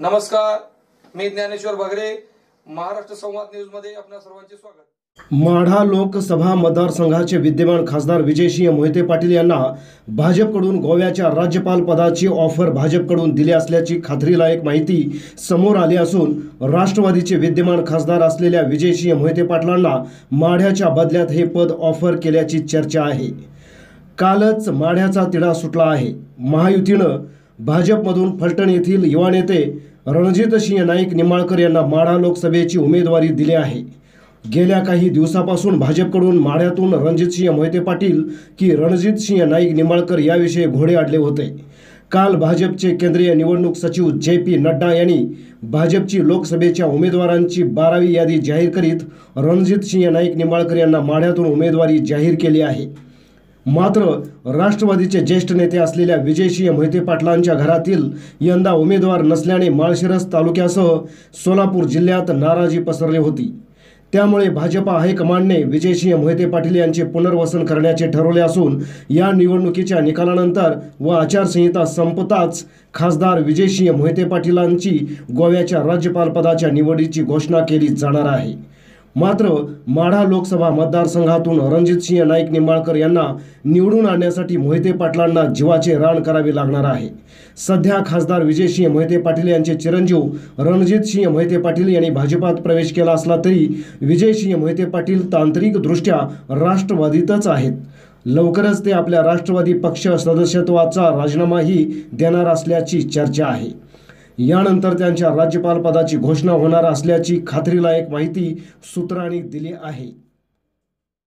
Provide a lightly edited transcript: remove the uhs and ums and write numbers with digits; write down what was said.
नमस्कार, मी ज्ञानेश्वर बगरे, महाराष्ट्र संवाद न्यूज मध्ये आपल्या सर्वांचे स्वागत। माढा लोकसभा मतदारसंघाचे विद्यमान खासदार विजयसिंह मोहिते पाटील यांना भाजपकडून गोव्याच्या राज्यपाल पदाची ऑफर भाजपकडून दिली असल्याची खात्रीलायक माहिती समोर आली असून राष्ट्रवादीचे विद्यमान खासदार असलेल्या विजयसिंह मोहिते पाटलांना माढ्याच्या बदल्यात हे पद ऑफर केल्याची चर्चा आहे। कालच माढ्याचा तिढा सुटला आहे। महायुतीनं भाजपमधून फलटण येथील युवा नेते रणजितसिंह नाईक निंबाळकर यांना माढा लोकसभेची उमेदवारी दिली आहे। गेल्या काही दिवसापासून भाजपकडून माढ्यातून रणजितसिंह मोहिते पाटील की रणजितसिंह नाईक निंबाळकर याविषयी घोडे अडले होते। काल भाजपचे केंद्रीय निवडणूक सचिव JP नड्डा यांनी भाजपची लोकसभेच्या उमेदवारांची 12वी यादी जाहीर करीत रणजितसिंह नाईक निंबाळकर यांना माढ्यातून उमेदवारी जाहीर केली आहे। मात्र राष्ट्रवादीचे ज्येष्ठ नेते असलेल्या विजयसिंह मोहिते पाटलांच्या घरातील यंदा उमेदवार नसल्याने माळशिरस तालुक्यासह सोलापूर जिल्ह्यात नाराजी पसरली होती। त्यामुळे भाजपा हायकमांडने विजयसिंह मोहिते पाटील यांचे पुनर्वसन करण्याचे ठरवले असून या निवडणुकीच्या निकालानंतर व आचारसंहिता संपताच खासदार विजयसिंह मोहिते पाटीलांची गोव्याच्या राज्यपाल पदाच्या निवडीची घोषणा केली जाणार आहे। मात्र माढा लोकसभा मतदारसंघातून रणजितसिंह नाईक निंबाळकर यांना निवडून आणण्यासाठी मोहिते पाटलांना जीवाचे रान करावे लागणार आहे। सध्या खासदार विजयसिंह मोहिते पाटील यांचे चिरंजीव रणजितसिंह मोहिते पाटील यांनी भाजपात प्रवेश केला असला तरी विजयसिंह मोहिते पाटील तांत्रिकदृष्ट्या राष्ट्रवादीतच आहेत। लवकरच ते आपल्या राष्ट्रवादी पक्ष सदस्यत्वाचा राजीनामाही देणार असल्याची चर्चा आहे। यानंतर त्यांच्या राज्यपाल पदाची घोषणा होणार असल्याची खात्रीलायक माहिती सूत्रांनी दिली आहे।